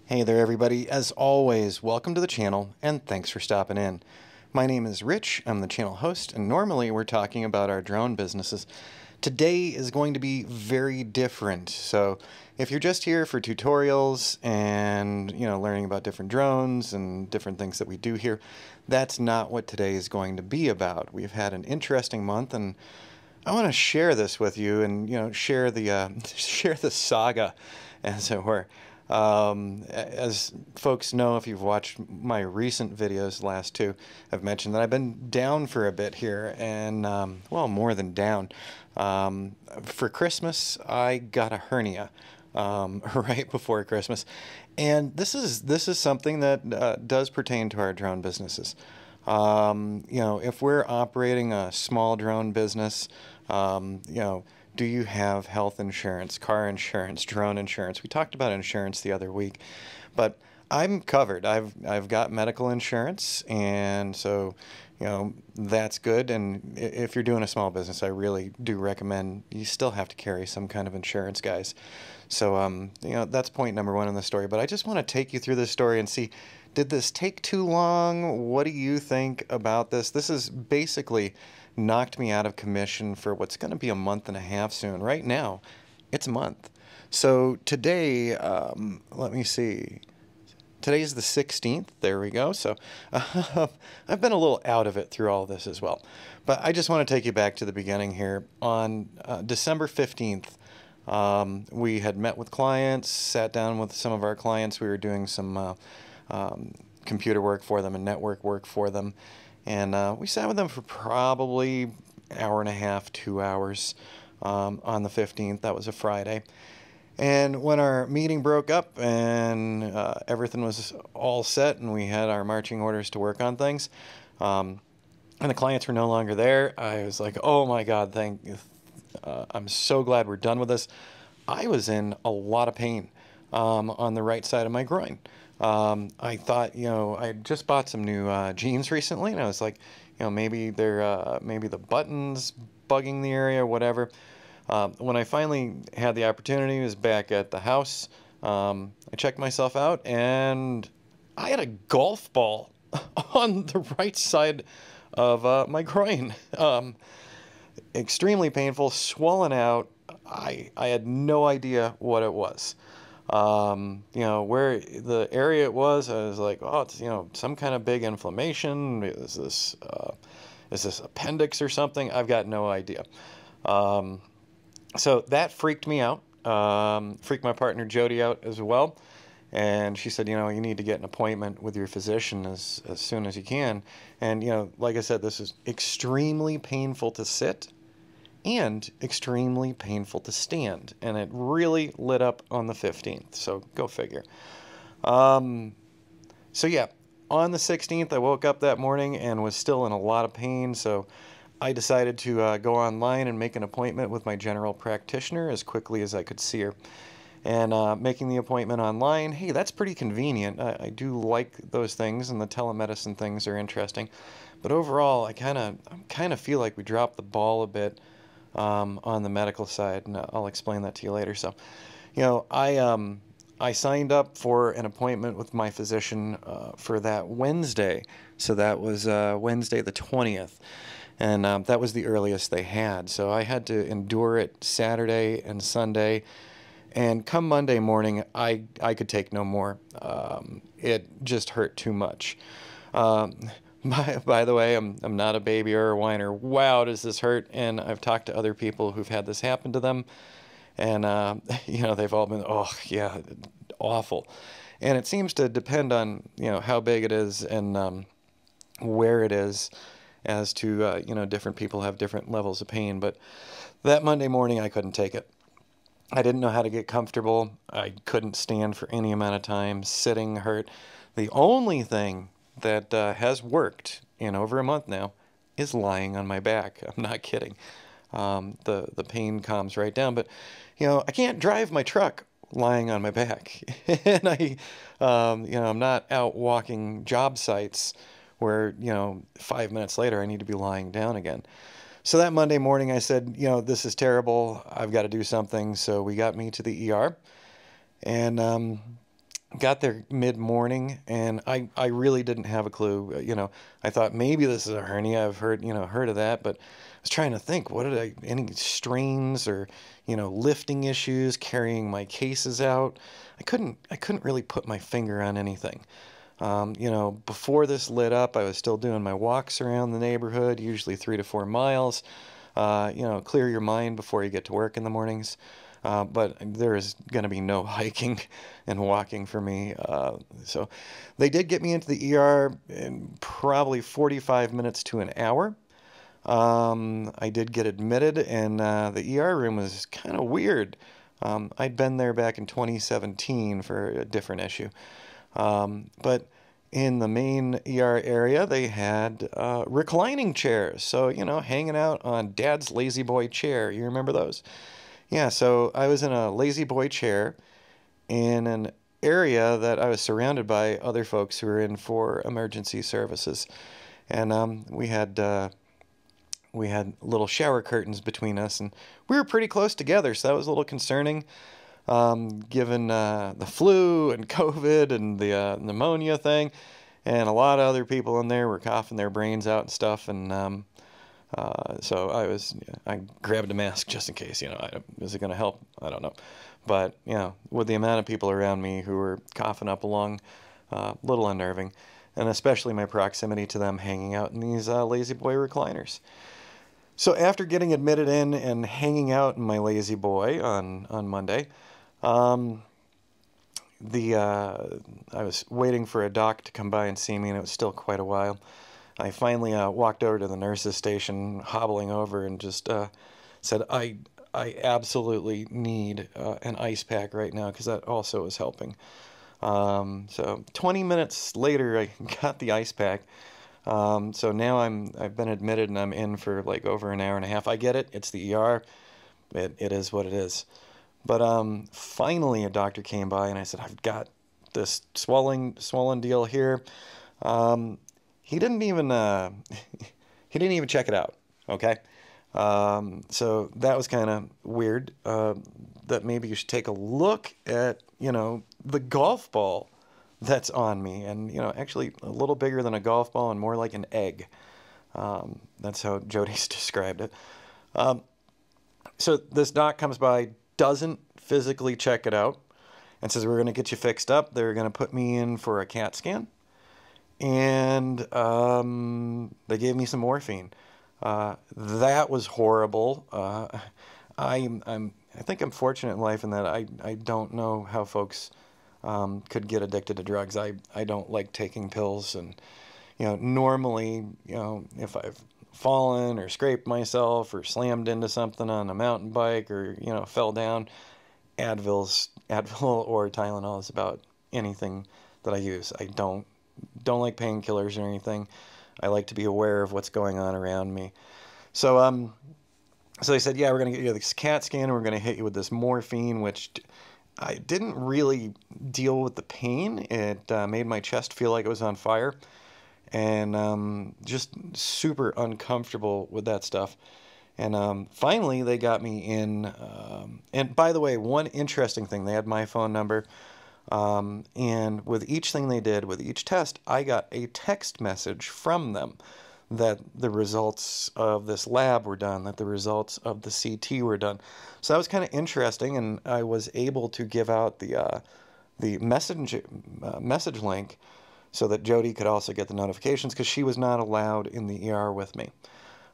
Hey there everybody, as always, welcome to the channel and thanks for stopping in. My name is Rich, I'm the channel host, and normally we're talking about our drone businesses. Today is going to be very different, so if you're just here for tutorials and learning about different drones and different things that we do here, that's not what today is going to be about. We've had an interesting month and I want to share this with you and share the share the saga, as it were. As folks know, if you've watched my recent videos, the last two, I've mentioned that I've been down for a bit here, and well, more than down. For Christmas, I got a hernia right before Christmas, and this is something that does pertain to our drone businesses. If we're operating a small drone business, do you have health insurance, car insurance, drone insurance? We talked about insurance the other week, but I'm covered. I've got medical insurance, and so that's good. And if you're doing a small business, I really do recommend you still have to carry some kind of insurance, guys. So that's point number one in the story. But I just want to take you through this story and see, did this take too long? What do you think about this? This is basically knocked me out of commission for what's going to be a month and a half soon. Right now, it's a month. So today, let me see. Today's the 16th. There we go. So I've been a little out of it through all this as well. But I just want to take you back to the beginning here. On December 15th, we had met with clients, sat down with some of our clients. We were doing some computer work for them and network work for them. And we sat with them for probably an hour and a half, 2 hours on the 15th. That was a Friday. And when our meeting broke up and everything was all set and we had our marching orders to work on things, and the clients were no longer there, I was like, oh my God, I'm so glad we're done with this. I was in a lot of pain on the right side of my groin. I thought, I just bought some new jeans recently, and I was like, maybe they're maybe the buttons bugging the area, whatever. When I finally had the opportunity, I was back at the house. I checked myself out, and I had a golf ball on the right side of my groin. Extremely painful, swollen out. I had no idea what it was. Where the area it was, I was like, oh, it's, some kind of big inflammation. Is this appendix or something? I've got no idea. So that freaked me out, freaked my partner Jody out as well. And she said, you need to get an appointment with your physician as soon as you can. And, like I said, this is extremely painful to sit and extremely painful to stand, and it really lit up on the 15th, so go figure. So yeah, on the 16th I woke up that morning and was still in a lot of pain, so I decided to go online and make an appointment with my general practitioner as quickly as I could see her. And making the appointment online, hey, that's pretty convenient. I do like those things, and the telemedicine things are interesting, but overall I kind of feel like we dropped the ball a bit on the medical side, and I'll explain that to you later. So, I signed up for an appointment with my physician for that Wednesday. So that was Wednesday the 20th, and that was the earliest they had. So I had to endure it Saturday and Sunday, and come Monday morning, I could take no more. It just hurt too much. By the way, I'm not a baby or a whiner. Wow, does this hurt? And I've talked to other people who've had this happen to them, and they've all been, oh yeah, awful. And it seems to depend on how big it is and where it is, as to different people have different levels of pain. But that Monday morning, I couldn't take it. I didn't know how to get comfortable. I couldn't stand for any amount of time. Sitting hurt. The only thing that has worked in over a month now is lying on my back. I'm not kidding. The pain calms right down, but I can't drive my truck lying on my back, and I'm not out walking job sites where 5 minutes later I need to be lying down again. So that Monday morning I said, this is terrible. I've got to do something. So we got me to the ER, and got there mid-morning, and I really didn't have a clue. I thought maybe this is a hernia. I've heard of that, but I was trying to think, any strains or, lifting issues, carrying my cases out. I couldn't really put my finger on anything. Before this lit up, I was still doing my walks around the neighborhood, usually 3 to 4 miles. Clear your mind before you get to work in the mornings. But there is going to be no hiking and walking for me. So they did get me into the ER in probably 45 minutes to an hour. I did get admitted, and the ER room was kind of weird. I'd been there back in 2017 for a different issue. But in the main ER area, they had reclining chairs. So, hanging out on Dad's lazy boy chair. You remember those? Yeah, so I was in a lazy boy chair in an area that I was surrounded by other folks who were in for emergency services. And we had little shower curtains between us, and we were pretty close together, so that was a little concerning, given the flu and COVID and the pneumonia thing. And a lot of other people in there were coughing their brains out and stuff, and so I grabbed a mask just in case, is it going to help? I don't know. But, with the amount of people around me who were coughing up a lung, a little unnerving, and especially my proximity to them hanging out in these lazy boy recliners. So after getting admitted in and hanging out in my lazy boy on Monday, I was waiting for a doc to come by and see me, and it was still quite a while. I finally walked over to the nurse's station, hobbling over, and just said, I absolutely need an ice pack right now, because that also is helping. So 20 minutes later, I got the ice pack. So now I've been admitted, and I'm in for like over an hour and a half. I get it. It's the ER. It is what it is. But finally, a doctor came by, and I said, I've got this swollen deal here. He didn't even check it out. Okay. So that was kind of weird. That maybe you should take a look at, the golf ball that's on me, and, actually a little bigger than a golf ball and more like an egg. That's how Jody's described it. So this doc comes by, doesn't physically check it out, and says, we're going to get you fixed up. They're going to put me in for a CAT scan. And they gave me some morphine. That was horrible. I think I'm fortunate in life in that I don't know how folks could get addicted to drugs. I don't like taking pills, and normally, if I've fallen or scraped myself or slammed into something on a mountain bike or fell down, Advil or Tylenol is about anything that I use. I don't like painkillers or anything. I like to be aware of what's going on around me. So so they said, yeah, we're going to get you this CAT scan, and we're going to hit you with this morphine, which I didn't really deal with the pain. It made my chest feel like it was on fire, and just super uncomfortable with that stuff. And finally, they got me in. And by the way, one interesting thing, they had my phone number. And with each thing they did, with each test, I got a text message from them that the results of this lab were done, that the results of the CT were done. So that was kind of interesting, and I was able to give out the message link so that Jody could also get the notifications, because she was not allowed in the ER with me.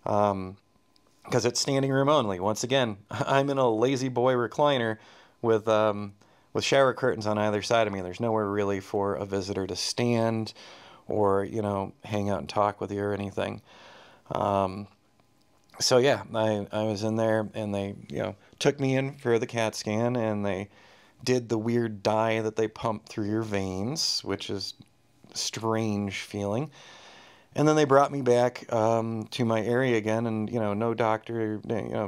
Because it's standing room only. Once again, I'm in a lazy boy recliner with shower curtains on either side of me. There's nowhere really for a visitor to stand or, hang out and talk with you or anything. So yeah, I was in there, and they, took me in for the CAT scan, and they did the weird dye that they pump through your veins, which is a strange feeling. And then they brought me back to my area again, and, no doctor,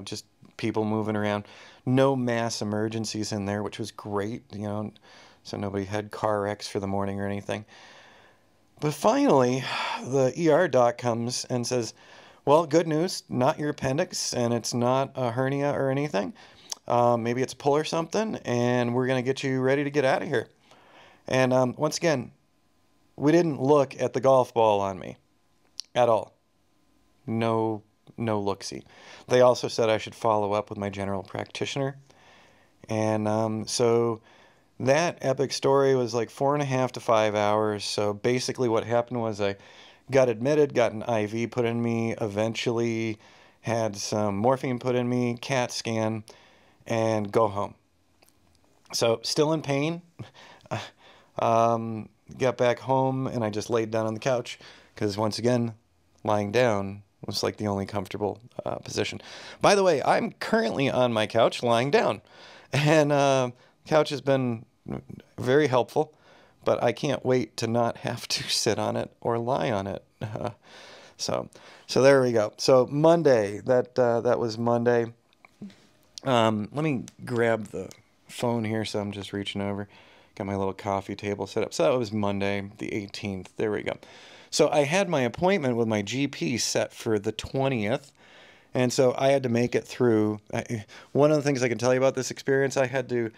just people moving around. No mass emergencies in there, which was great, so nobody had car wrecks for the morning or anything. But finally, the ER doc comes and says, well, good news, not your appendix, and it's not a hernia or anything. Maybe it's a pull or something, and we're going to get you ready to get out of here. And once again, we didn't look at the golf ball on me at all. No look-see. They also said I should follow up with my general practitioner. And so that epic story was like 4.5 to 5 hours. So basically what happened was I got admitted, got an IV put in me, eventually had some morphine put in me, CAT scan, and go home. So still in pain. Got back home and I just laid down on the couch because once again, lying down was like the only comfortable position. By the way, I'm currently on my couch lying down, and couch has been very helpful, but I can't wait to not have to sit on it or lie on it. So there we go. So Monday, that was Monday. Let me grab the phone here, so I'm just reaching over. Got my little coffee table set up. So that was Monday, the 18th. There we go. So I had my appointment with my GP set for the 20th, and so I had to make it through. One of the things I can tell you about this experience, I had to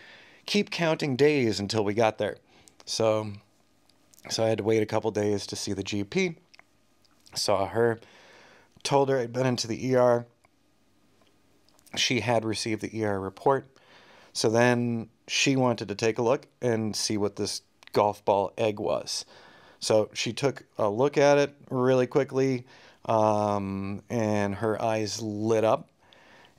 keep counting days until we got there. So I had to wait a couple days to see the GP. Saw her, told her I'd been into the ER. She had received the ER report. So then she wanted to take a look and see what this golf ball egg was. So she took a look at it really quickly, and her eyes lit up.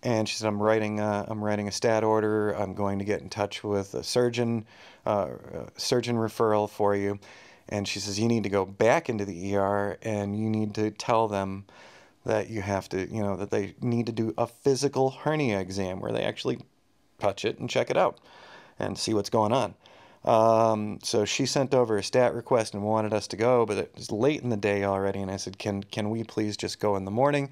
And she said, I'm writing a stat order. I'm going to get in touch with a surgeon referral for you. And she says, you need to go back into the ER and you need to tell them that you have to, that they need to do a physical hernia exam where they actually touch it and check it out and see what's going on. So she sent over a stat request and wanted us to go, but it was late in the day already. And I said, can we please just go in the morning?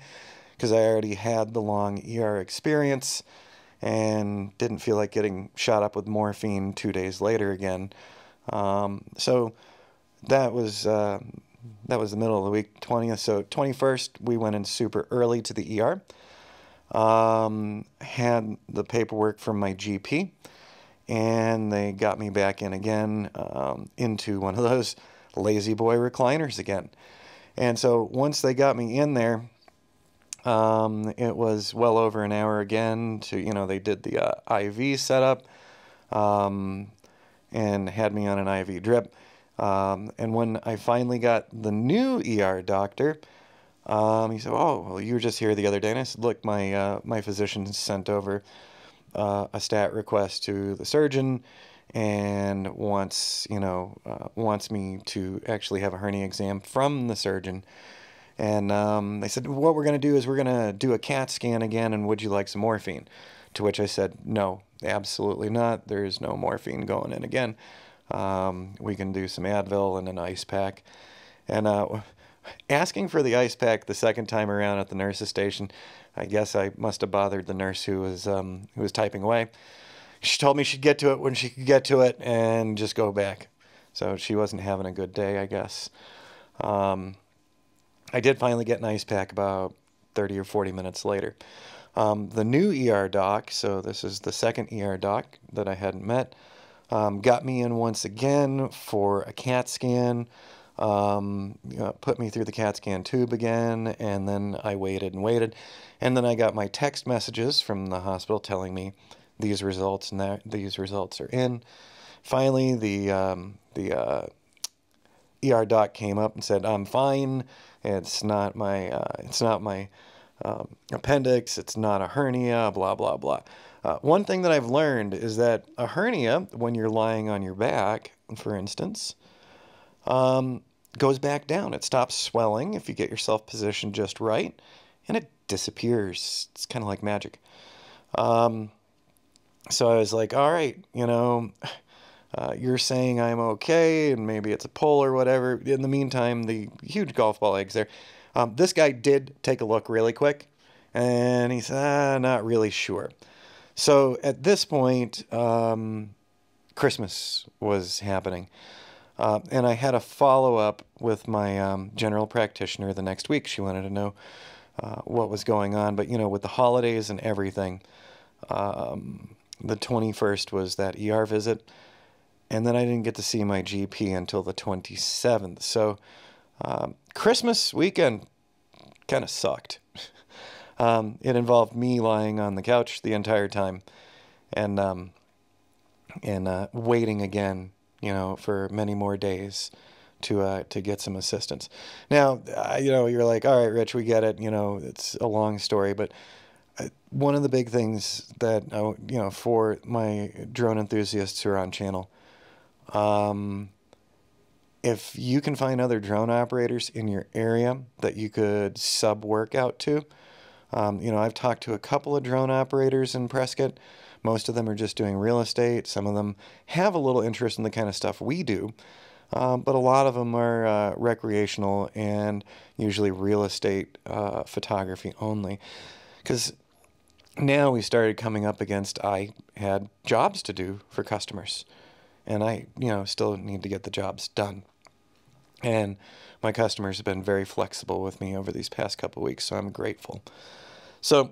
Because I already had the long ER experience and didn't feel like getting shot up with morphine 2 days later again. So that was the middle of the week, 20th. So 21st, we went in super early to the ER. Had the paperwork from my GP, and they got me back in again, into one of those lazy boy recliners again. And so once they got me in there, it was well over an hour again to, they did the IV setup, and had me on an IV drip. And when I finally got the new ER doctor, he said, oh, well, you were just here the other day. And I said, look, my physician sent over a stat request to the surgeon and wants me to actually have a hernia exam from the surgeon. And they said, what we're going to do is we're going to do a CAT scan again, and would you like some morphine? To which I said, no, absolutely not. There's no morphine going in again. We can do some Advil and an ice pack. And asking for the ice pack the second time around at the nurse's station, I guess I must have bothered the nurse who was typing away. She told me she'd get to it when she could get to it and just go back. So she wasn't having a good day, I guess. I did finally get an ice pack about 30 or 40 minutes later. The new ER doc, so this is the second ER doc that I hadn't met, got me in once again for a CAT scan, put me through the CAT scan tube again, and then I waited and waited. And then I got my text messages from the hospital telling me these results and that these results are in. Finally, the ER doc came up and said, I'm fine. It's not my appendix. It's not a hernia, blah, blah, blah. One thing that I've learned is that a hernia, when you're lying on your back, for instance, goes back down. It stops swelling if you get yourself positioned just right, and it disappears. It's kind of like magic. So I was like, all right, you're saying I'm okay, and maybe it's a pull or whatever. In the meantime, the huge golf ball eggs there. This guy did take a look really quick, and he said, not really sure. So at this point, Christmas was happening. And I had a follow-up with my general practitioner the next week. She wanted to know what was going on. But, with the holidays and everything, the 21st was that ER visit. And then I didn't get to see my GP until the 27th. So Christmas weekend kind of sucked. It involved me lying on the couch the entire time and waiting again, you know, for many more days to get some assistance. Now, you know, you're like, all right, Rich, we get it. You know, it's a long story, but one of the big things that, you know, for my drone enthusiasts who are on channel, if you can find other drone operators in your area that you could sub work out to, you know, I've talked to a couple of drone operators in Prescott. Most of them are just doing real estate. Some of them have a little interest in the kind of stuff we do. But a lot of them are recreational and usually real estate photography only. Because now we started coming up against, I had jobs to do for customers. And I, you know, still need to get the jobs done. And my customers have been very flexible with me over these past couple of weeks, so I'm grateful. So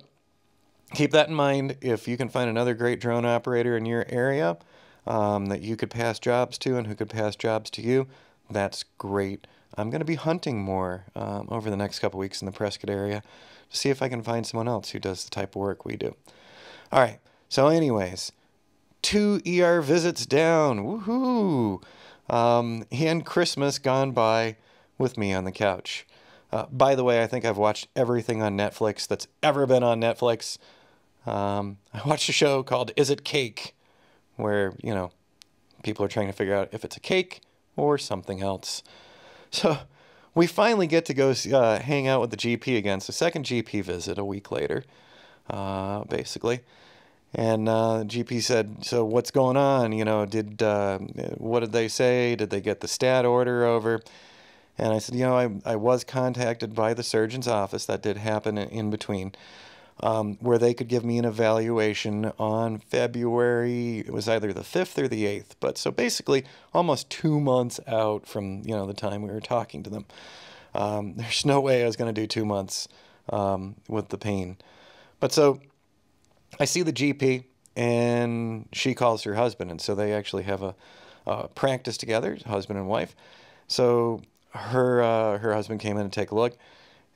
keep that in mind. If you can find another great drone operator in your area that you could pass jobs to and who could pass jobs to you, that's great. I'm going to be hunting more over the next couple weeks in the Prescott area to see if I can find someone else who does the type of work we do. All right. So anyways, 2 ER visits down. Woohoo! And Christmas gone by with me on the couch. By the way, I think I've watched everything on Netflix that's ever been on Netflix. I watched a show called Is It Cake? Where, you know, people are trying to figure out if it's a cake or something else. So we finally get to go hang out with the GP again. So second GP visit a week later, basically. And the GP said, so what's going on? You know, what did they say? Did they get the stat order over? And I said, you know, I was contacted by the surgeon's office. That did happen in between. Where they could give me an evaluation on February, it was either the 5th or the 8th, but so basically almost 2 months out from, you know, the time we were talking to them. There's no way I was going to do 2 months with the pain. But so I see the GP and she calls her husband, and so they actually have a practice together, husband and wife. So her husband came in to take a look.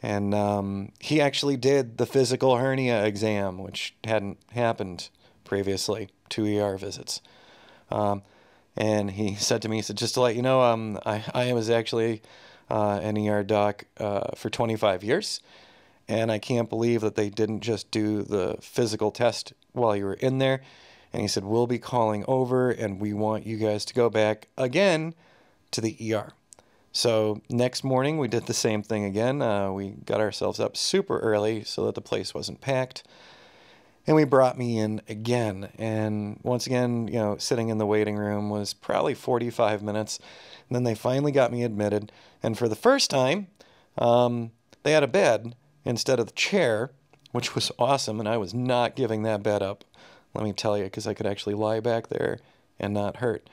And he actually did the physical hernia exam, which hadn't happened previously, 2 ER visits. And he said to me, he said, just to let you know, I was actually an ER doc for 25 years. And I can't believe that they didn't just do the physical test while you were in there. And he said, we'll be calling over and we want you guys to go back again to the ER. So next morning we did the same thing again. We got ourselves up super early so that the place wasn't packed. And we brought me in again. And once again, you know, sitting in the waiting room was probably 45 minutes. And then they finally got me admitted. And for the first time, they had a bed instead of the chair, which was awesome. And I was not giving that bed up, let me tell you, because I could actually lie back there and not hurt.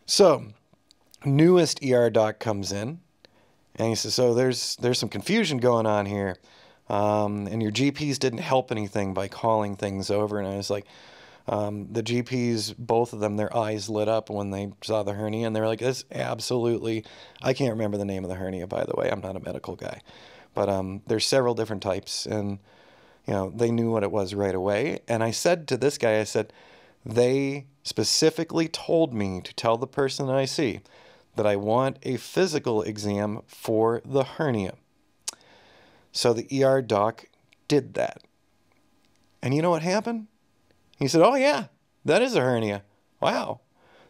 So newest ER doc comes in, and he says, so there's some confusion going on here, and your GPs didn't help anything by calling things over. And I was like, the GPs, both of them, their eyes lit up when they saw the hernia, and they were like, this absolutely, I can't remember the name of the hernia, by the way, I'm not a medical guy, but there's several different types, and you know, they knew what it was right away. And I said to this guy, I said, they specifically told me to tell the person that I see that I want a physical exam for the hernia. So the ER doc did that. And you know what happened? He said, oh yeah, that is a hernia. Wow.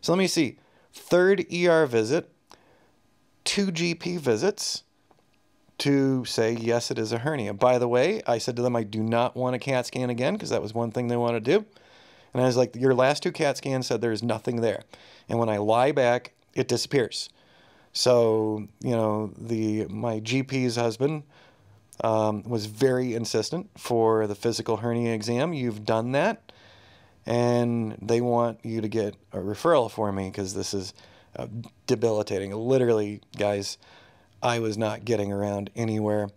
So let me see. 3rd ER visit, 2 GP visits to say, yes, it is a hernia. By the way, I said to them, I do not want a CAT scan again, because that was one thing they want to do. And I was like, your last 2 CAT scans said there's nothing there. And when I lie back, it disappears. So, you know, my GP's husband was very insistent for the physical hernia exam. You've done that, and they want you to get a referral for me because this is debilitating. Literally, guys, I was not getting around anywhere.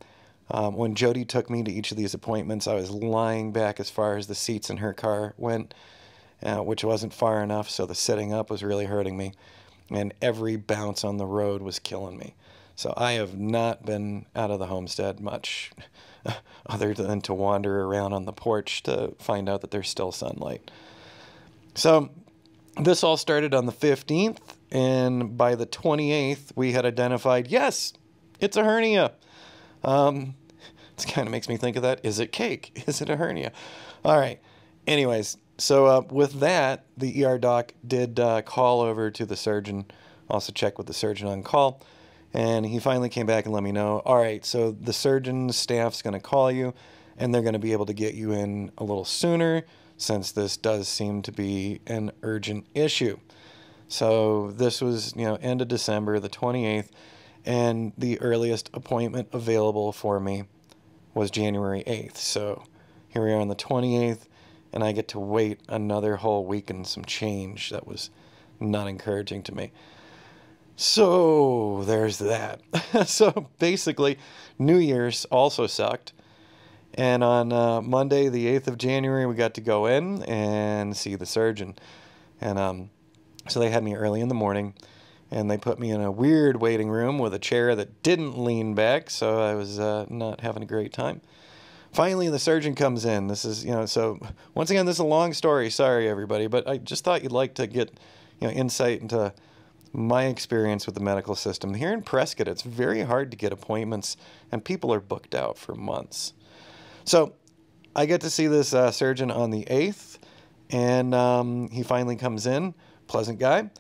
When Jody took me to each of these appointments, I was lying back as far as the seats in her car went. which wasn't far enough, so the sitting up was really hurting me, and every bounce on the road was killing me. So I have not been out of the homestead much, other than to wander around on the porch to find out that there's still sunlight. So this all started on the 15th, and by the 28th, we had identified, yes, it's a hernia. It kind of makes me think of that. Is it cake? Is it a hernia? All right. Anyways, so with that, the ER doc did call over to the surgeon, also check with the surgeon on call, and he finally came back and let me know, all right, so the surgeon's staff's going to call you, and they're going to be able to get you in a little sooner, since this does seem to be an urgent issue. So this was, end of December, the 28th, and the earliest appointment available for me was January 8th. So here we are on the 28th, and I get to wait another whole week and some change. That was not encouraging to me. So there's that. So basically, New Year's also sucked. And on Monday, the 8th of January, we got to go in and see the surgeon. And so they had me early in the morning, and they put me in a weird waiting room with a chair that didn't lean back, so I was not having a great time. Finally, the surgeon comes in. This is, so once again, this is a long story. Sorry, everybody, but I just thought you'd like to get, insight into my experience with the medical system. Here in Prescott, it's very hard to get appointments, and people are booked out for months. So I get to see this surgeon on the 8th, and he finally comes in, pleasant guy,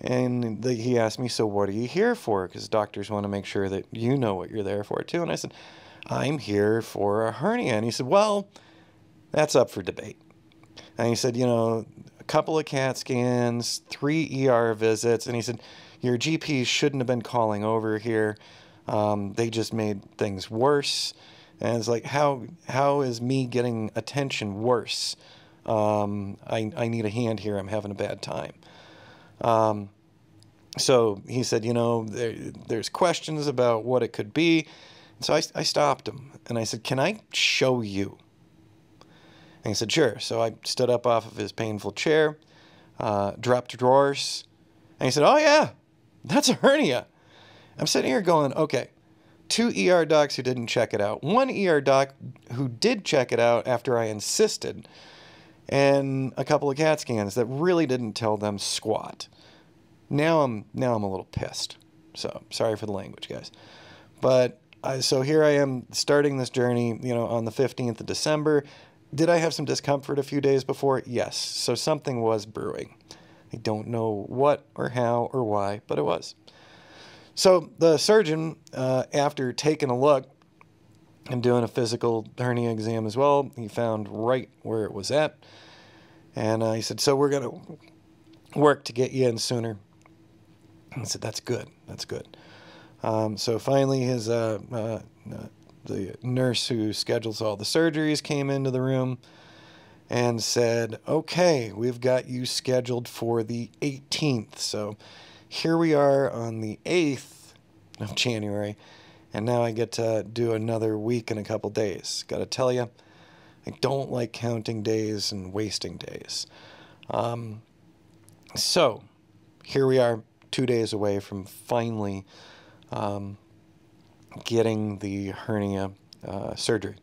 and he asked me, so what are you here for? Because doctors want to make sure that you know what you're there for, too. And I said, I'm here for a hernia. And he said, well, that's up for debate. And he said, a couple of CAT scans, 3 ER visits. And he said, your GPs shouldn't have been calling over here. They just made things worse. And it's like, how is me getting attention worse? I need a hand here. I'm having a bad time. So he said, there's questions about what it could be. So I stopped him, and I said, can I show you? And he said, sure. So I stood up off of his painful chair, dropped drawers, and he said, oh, yeah, that's a hernia. I'm sitting here going, okay, 2 ER docs who didn't check it out, 1 ER doc who did check it out after I insisted, and a couple of CAT scans that really didn't tell them squat. Now I'm a little pissed. So sorry for the language, guys. But so here I am starting this journey, on the 15th of December. Did I have some discomfort a few days before? Yes. So something was brewing. I don't know what or how or why, but it was. So the surgeon, after taking a look and doing a physical hernia exam as well, he found right where it was at. And he said, so we're going to work to get you in sooner. I said, that's good. That's good. So finally, the nurse who schedules all the surgeries came into the room and said, okay, we've got you scheduled for the 18th. So here we are on the 8th of January, and now I get to do another week and a couple days. Got to tell you, I don't like counting days and wasting days. So here we are, 2 days away from finally getting the hernia surgery.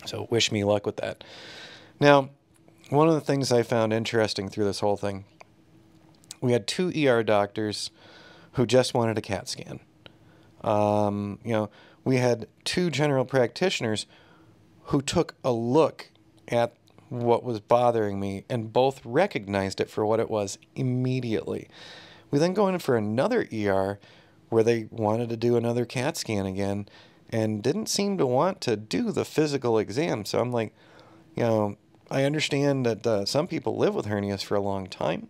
So wish me luck with that. Now, one of the things I found interesting through this whole thing, we had 2 ER doctors who just wanted a CAT scan. We had 2 general practitioners who took a look at what was bothering me and both recognized it for what it was immediately. We then go in for another ER where they wanted to do another CAT scan again and didn't seem to want to do the physical exam. So I'm like, I understand that some people live with hernias for a long time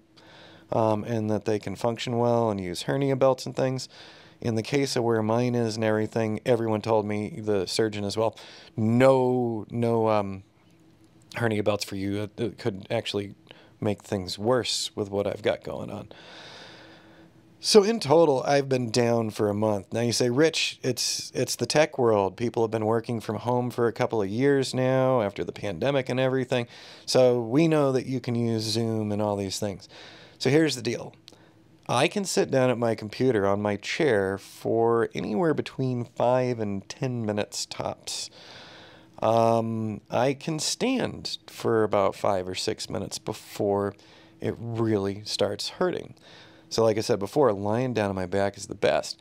and that they can function well and use hernia belts and things. In the case of where mine is and everything, everyone told me, the surgeon as well, no hernia belts for you. It could actually make things worse with what I've got going on. So in total, I've been down for a month. Now you say, Rich, it's the tech world. People have been working from home for a couple of years now after the pandemic and everything. So we know that you can use Zoom and all these things. So here's the deal. I can sit down at my computer on my chair for anywhere between 5 and 10 minutes tops. I can stand for about 5 or 6 minutes before it really starts hurting. So like I said before, lying down on my back is the best.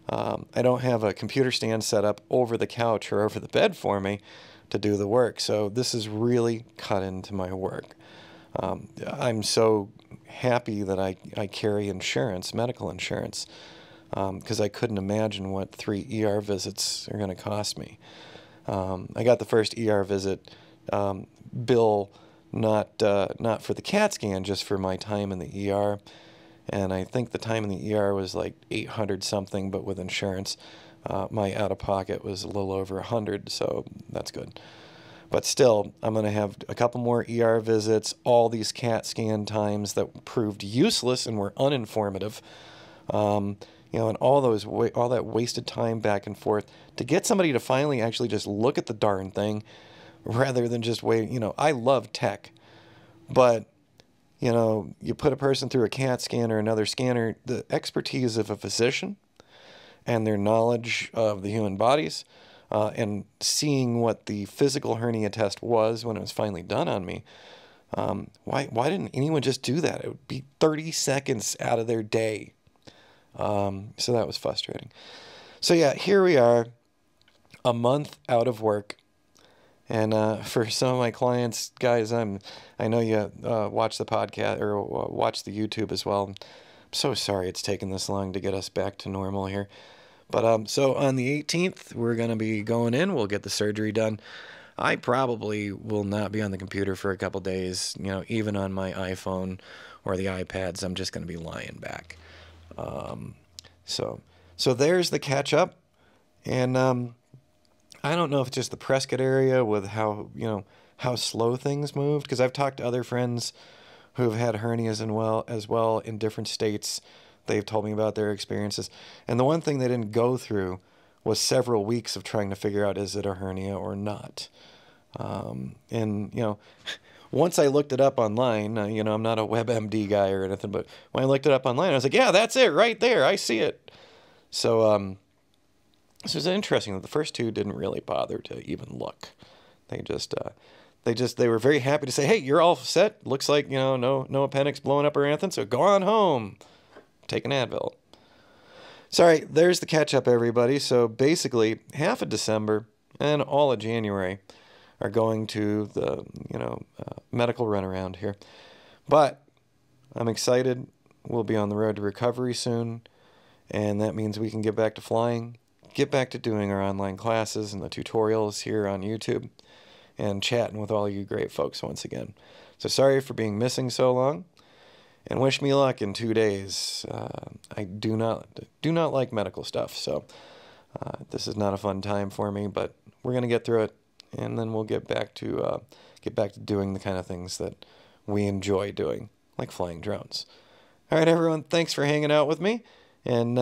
I don't have a computer stand set up over the couch or over the bed for me to do the work. So this is really cut into my work. I'm so happy that I carry insurance, medical insurance, because I couldn't imagine what 3 ER visits are going to cost me. I got the first ER visit bill not for the CAT scan, just for my time in the ER. And I think the time in the ER was like 800 something, but with insurance, my out-of-pocket was a little over 100, so that's good. But still, I'm going to have a couple more ER visits, all these CAT scan times that proved useless and were uninformative, you know, and all that wasted time back and forth to get somebody to finally actually just look at the darn thing, rather than just wait. You know, I love tech, but you know, you put a person through a CAT scan or another scanner, the expertise of a physician and their knowledge of the human bodies, and seeing what the physical hernia test was when it was finally done on me. Why didn't anyone just do that? It would be 30 seconds out of their day. So that was frustrating. So yeah, here we are, a month out of work. And for some of my clients, guys, I know you watch the podcast or watch the YouTube as well. I'm so sorry it's taken this long to get us back to normal here. But so on the 18th, we're going to be going in. We'll get the surgery done. I probably will not be on the computer for a couple days. You know, even on my iPhone or the iPads, I'm just going to be lying back. So there's the catch up. And I don't know if it's just the Prescott area with how, you know, how slow things moved, because I've talked to other friends who have had hernias as well in different states. They've told me about their experiences. And the one thing they didn't go through was several weeks of trying to figure out, is it a hernia or not? And, you know, once I looked it up online, you know, I'm not a WebMD guy or anything, but when I looked it up online, I was like, yeah, that's it right there. I see it. So, this was interesting that the first two didn't really bother to even look. They were very happy to say, hey, you're all set. Looks like, you know, no appendix blowing up or anything, so go on home. Take an Advil. Sorry, there's the catch up, everybody. So basically, half of December and all of January are going to the, you know, medical runaround here. But I'm excited. We'll be on the road to recovery soon, and that means we can get back to flying, get back to doing our online classes and the tutorials here on YouTube, and chatting with all you great folks once again. So sorry for being missing so long, and wish me luck in 2 days. I do not like medical stuff, so this is not a fun time for me, but we're going to get through it, and then we'll get back to doing the kind of things that we enjoy doing, like flying drones. All right, everyone, thanks for hanging out with me. And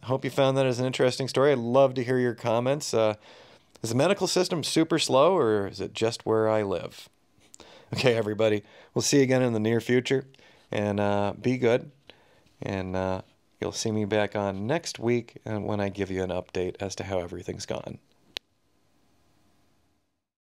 hope you found that as an interesting story. I'd love to hear your comments. Is the medical system super slow, or is it just where I live? Okay, everybody. We'll see you again in the near future. And be good. And you'll see me back on next week when I give you an update as to how everything's gone.